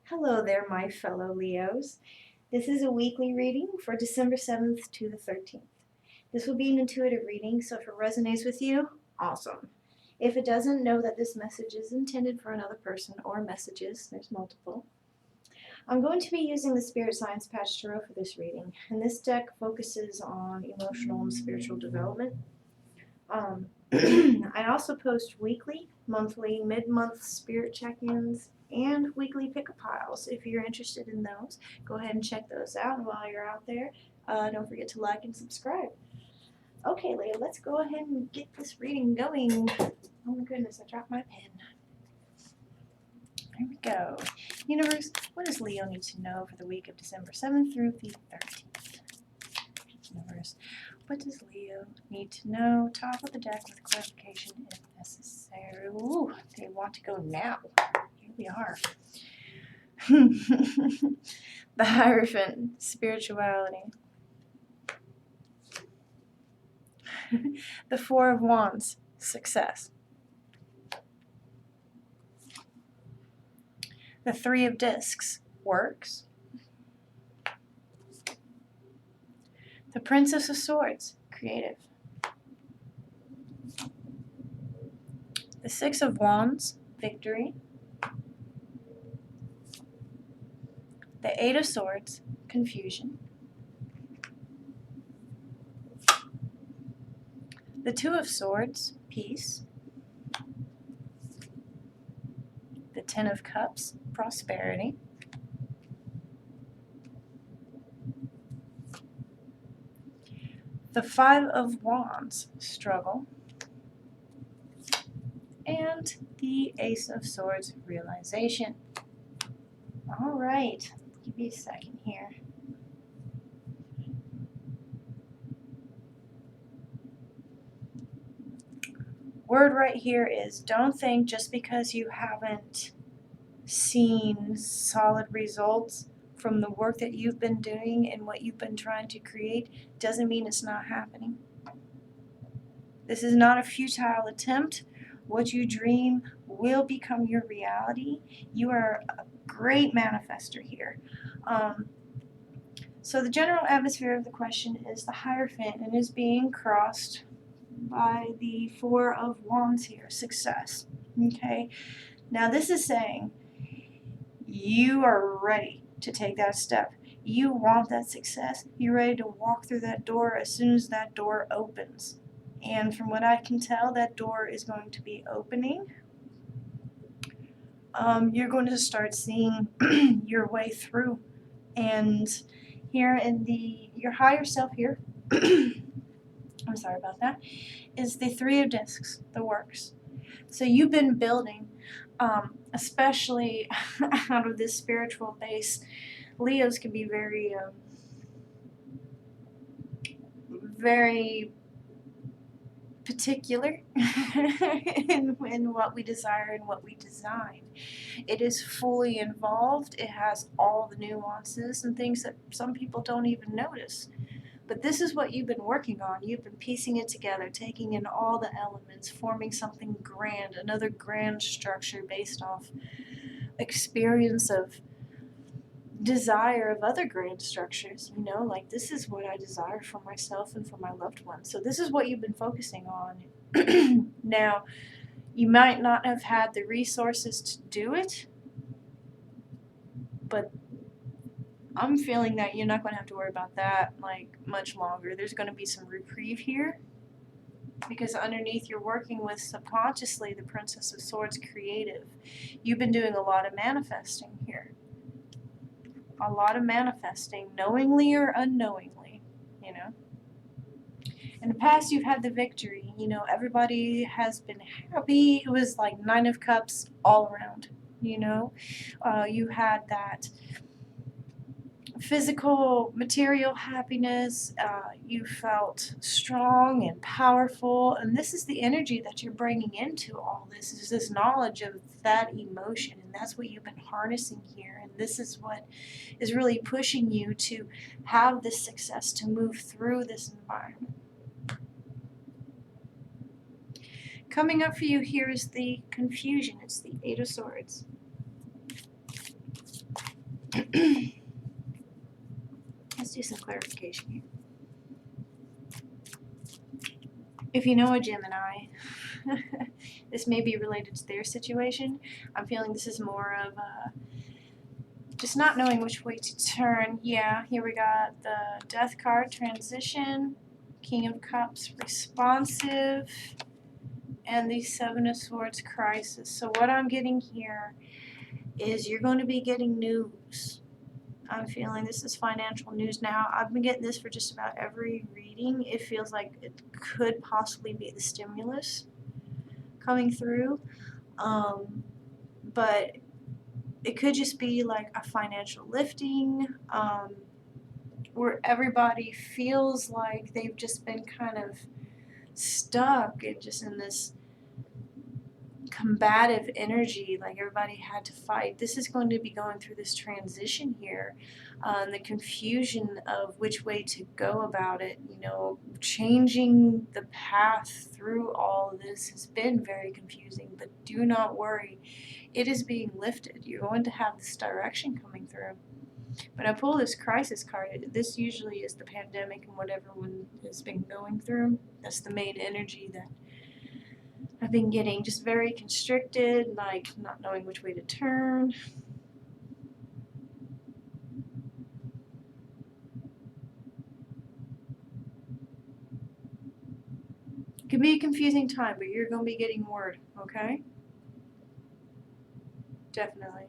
Hello there, my fellow Leos. This is a weekly reading for December 7th to the 13th. This will be an intuitive reading, so if it resonates with you, awesome. If it doesn't, know that this message is intended for another person or messages, there's multiple. I'm going to be using the Spirit Science Patch Tarot for this reading, and this deck focuses on emotional and spiritual development. I also post weekly, monthly, mid-month spirit check-ins, and weekly pick-a piles. If you're interested in those, go ahead and check those out. And while you're out there, don't forget to like and subscribe. Okay, Leo, let's go ahead and get this reading going. Oh my goodness, I dropped my pen. There we go. Universe, what does Leo need to know for the week of December 7th through the 13th? Universe, what does Leo need to know? Top of the deck with clarification if necessary. Ooh, they want to go now. Here we are. The Hierophant, spirituality. The Four of Wands, success. The Three of Discs, works. The Princess of Swords, creative. The Six of Wands, victory. The Eight of Swords, confusion. The Two of Swords, peace. The Ten of Cups, prosperity. The Five of Wands, struggle. And the Ace of Swords, realization. All right, give me a second here. Word right here is don't think just because you haven't seen solid results from the work that you've been doing and what you've been trying to create doesn't mean it's not happening. This is not a futile attempt. What you dream will become your reality. You are a great manifester here. So the general atmosphere of the question is the Hierophant and is being crossed by the Four of Wands here, success. Okay, now this is saying you are ready to take that step. You want that success. You're ready to walk through that door as soon as that door opens. And from what I can tell, that door is going to be opening. You're going to start seeing your way through. And here in your higher self here, I'm sorry about that, is the Three of Discs, the works. So you've been building, especially out of this spiritual base. Leos can be very, very particular in what we desire and what we design. It is fully involved. It has all the nuances and things that some people don't even notice. But this is what you've been working on. You've been piecing it together, taking in all the elements, forming something grand, another grand structure based off experience of desire of other grand structures, like this is what I desire for myself and for my loved ones. So this is what you've been focusing on. Now, you might not have had the resources to do it, but I'm feeling that you're not going to have to worry about that much longer. There's going to be some reprieve here because underneath you're working with subconsciously the Princess of Swords, creative. You've been doing a lot of manifesting here. A lot of manifesting, knowingly or unknowingly, In the past, you've had the victory. Everybody has been happy. It was like Nine of Cups all around, You had that physical, material happiness. You felt strong and powerful. And this is the energy that you're bringing into all this, is this knowledge of that emotion. And that's what you've been harnessing here. And this is what is really pushing you to have this success, to move through this environment. Coming up for you here is the confusion. It's the Eight of Swords. Let's do some clarification here. If you know a Gemini, this may be related to their situation. I'm feeling this is more of just not knowing which way to turn. Yeah, here we got the Death card, transition, King of Cups, responsive, and the Seven of Swords, crisis. So what I'm getting here is you're going to be getting news. I'm feeling this is financial news now. I've been getting this for just about every reading. It feels like it could possibly be the stimulus coming through. But it could just be like a financial lifting, where everybody feels like they've just been kind of stuck and just in this combative energy, like everybody had to fight. This is going to be going through this transition here, the confusion of which way to go about it. You know, changing the path through all of this has been very confusing, but do not worry, it is being lifted. You're going to have this direction coming through. When I pull this crisis card, this usually is the pandemic and what everyone has been going through. That's the main energy that I've been getting, just very constricted, like not knowing which way to turn. It could be a confusing time, but you're going to be getting word, okay? Definitely.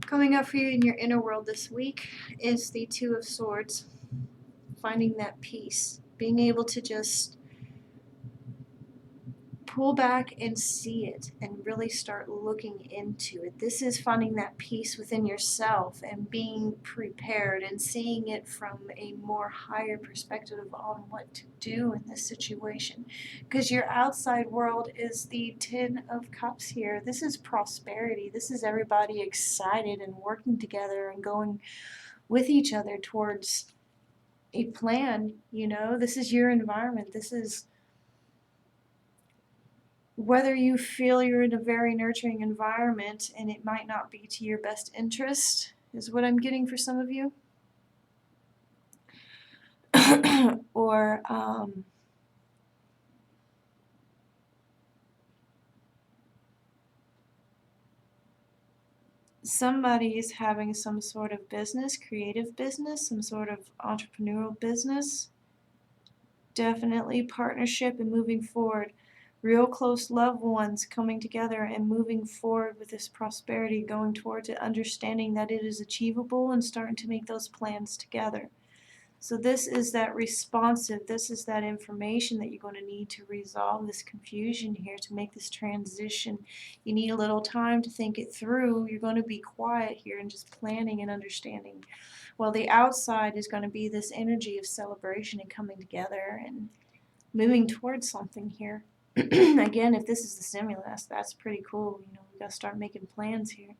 Coming up for you in your inner world this week is the Two of Swords. Finding that peace. Being able to just pull back and see it and really start looking into it. This is finding that peace within yourself and being prepared and seeing it from a more higher perspective on what to do in this situation. Because your outside world is the Ten of Cups here. This is prosperity. This is everybody excited and working together and going with each other towards a plan. You know, this is your environment. This is whether you feel you're in a very nurturing environment and it might not be to your best interest, is what I'm getting for some of you. Or somebody is having some sort of business, creative business, some sort of entrepreneurial business. Definitely partnership and moving forward. Real close loved ones coming together and moving forward with this prosperity, going towards it, understanding that it is achievable and starting to make those plans together. So this is that responsive, this is that information that you're going to need to resolve this confusion here, to make this transition. You need a little time to think it through. You're going to be quiet here and just planning and understanding. Well, the outside is going to be this energy of celebration and coming together and moving towards something here. Again, if this is the stimulus, that's pretty cool. You know, we got to start making plans here.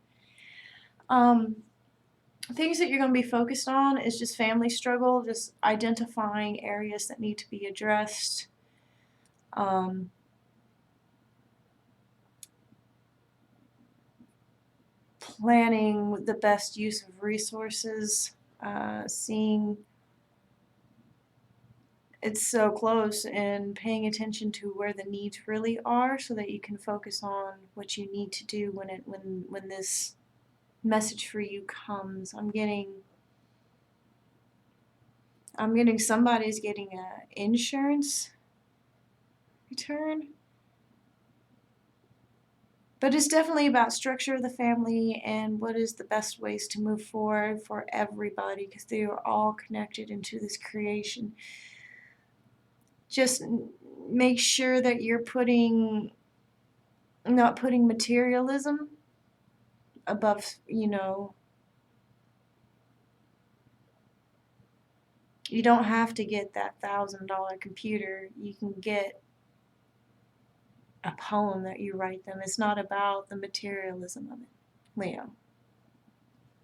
Things that you're going to be focused on is just family struggle, just identifying areas that need to be addressed. Planning the best use of resources, seeing it's so close and paying attention to where the needs really are so that you can focus on what you need to do when this message for you comes. I'm getting somebody's getting a insurance return. But it's definitely about structure of the family and what is the best ways to move forward for everybody, because they are all connected into this creation. Just make sure that you're not putting materialism above, you know, you don't have to get that $1,000 computer. You can get a poem that you write them. It's not about the materialism of it, Leo.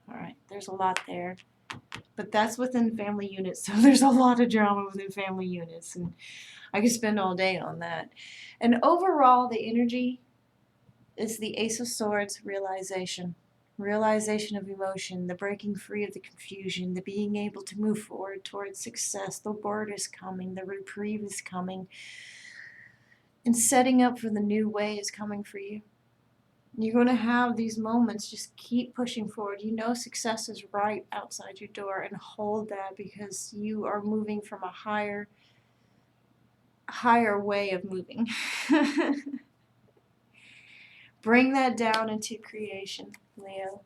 All right, there's a lot there. But that's within family units, so there's a lot of drama within family units, and I could spend all day on that. And overall, the energy is the Ace of Swords, realization. Realization of emotion, the breaking free of the confusion, the being able to move forward towards success. The word is coming, the reprieve is coming, and setting up for the new way is coming for you. You're going to have these moments, just keep pushing forward. You know success is right outside your door, and hold that, because you are moving from a higher way of moving. Bring that down into creation, Leo.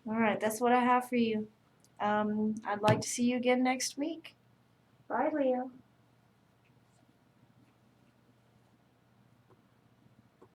All right, that's what I have for you. I'd like to see you again next week. Bye, Leo.